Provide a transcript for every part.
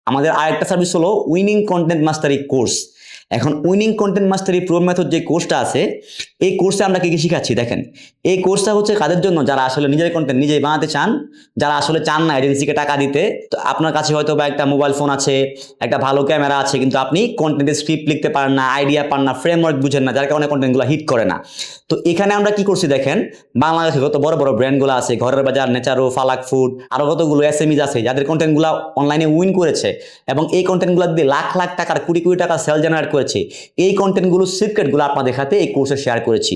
আমাদের আরেকটা সার্ভিস হলো উইনিং কন্টেন্ট মাস্টারি কোর্স। এখন উইনিং কন্টেন্ট মাস্টারি প্রো মেথড যে কোর্সটা আছে, এই কোর্সে আমরা কি কি শিখাচ্ছি দেখেন। এই কোর্সটা হচ্ছে কাদের জন্য? যারা আসলে নিজের কন্টেন্ট নিজেই বানাতে চান, যারা আসলে চান না এজেন্সিকে টাকা দিতে। তো আপনার কাছে হয়তো বা একটা মোবাইল ফোন আছে, একটা ভালো ক্যামেরা আছে, কিন্তু আপনি কন্টেন্টের স্ক্রিপ্ট লিখতে পারেন না, আইডিয়া পান না, ফ্রেমওয়ার্ক বুঝেন না, যার কারণে কন্টেন্টগুলো হিট করে না। তো এখানে আমরা কি করছি দেখেন, বাংলাদেশে কত বড় বড় ব্র্যান্ডগুলো আছে, ঘরের বাজার, নেচারো, ফালাক ফুড, আরো কতগুলো এসএমইজ আছে যাদের কন্টেন্টগুলো অনলাইনে উইন করেছে এবং এই কন্টেন্টগুলো দিয়ে লাখ লাখ টাকার, কোটি কোটি টাকা সেল জেনারেট করেছে। এই কন্টেন্টগুলো সিক্রেটগুলো আপনাদের সাথে এই কোর্সে শেয়ার করেছি।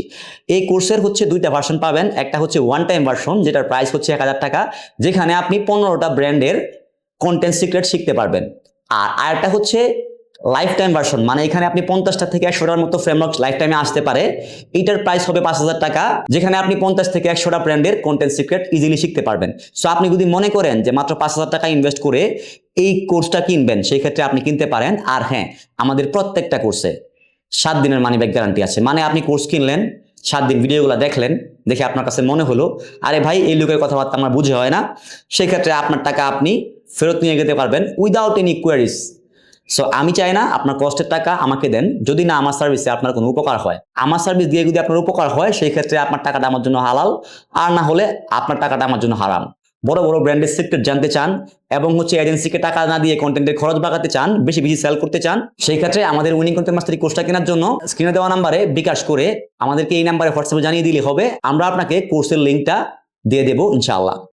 এই কোর্সের হচ্ছে দুইটা ভার্সন পাবেন। একটা হচ্ছে ওয়ান টাইম ভার্সন, যেটার প্রাইস হচ্ছে 1000 টাকা, যেখানে আপনি 15টা ব্র্যান্ডের কন্টেন্ট সিক্রেট শিখতে পারবেন। আর আরেকটা হচ্ছে লাইফ টাইম ভার্সন, মানে এখানে আপনি 50টা থেকে 100টার মতো ফ্রেমওয়ার্ক লাইফ টাইমে আসতে পারে। এইটার প্রাইস হবে 5000 টাকা, যেখানে আপনি 50 থেকে 100টা ব্র্যান্ডের কন্টেন্ট সিক্রেট ইজিলি শিখতে পারবেন। সো আপনি যদি মনে করেন যে মাত্র 5000 টাকা ইনভেস্ট করে এই কোর্সটা কিনবেন, সেই ক্ষেত্রে আপনি কিনতে পারেন। আর হ্যাঁ, আমাদের প্রত্যেকটা কোর্সে 7 দিনের মানি ব্যাক গ্যারান্টি আছে। মানে আপনি কোর্স কিনলেন, 7 দিন ভিডিওগুলো দেখলেন, দেখে আপনার কাছে মনে হলো আরে ভাই এই লোকের কথাবার্তা আমার বুঝে হয় না, সেই ক্ষেত্রে আপনার টাকা আপনি ফেরত নিয়ে যেতে পারবেন উইদাউট এনি কোয়ারিজ। সো আমি চাই না আপনার কষ্টের টাকা আমাকে দেন, যদি না আমার সার্ভিসে আপনার কোনো উপকার হয়। আমার সার্ভিস দিয়ে যদি আপনার উপকার হয়, সেই ক্ষেত্রে আপনার টাকাটা আমার জন্য হালাল, আর না হলে আপনার টাকাটা আমার জন্য হারাম। বড় বড় ব্র্যান্ডের সিক্রেট জানতে চান এবং হচ্ছে এজেন্সিকে টাকা না দিয়ে কন্টেন্টের খরচ বাগাতে চান, বেশি বেশি সেল করতে চান, সেই ক্ষেত্রে আমাদের উইনিং কন্টেন্ট মাস্টারি কোর্সটা কেনার জন্য স্ক্রিনে দেওয়া নাম্বারে বিকাশ করে আমাদেরকে এই নাম্বারে হোয়াটসঅ্যাপে জানিয়ে দিলে হবে। আমরা আপনাকে কোর্সের লিঙ্কটা দিয়ে দেবো ইনশাআল্লাহ।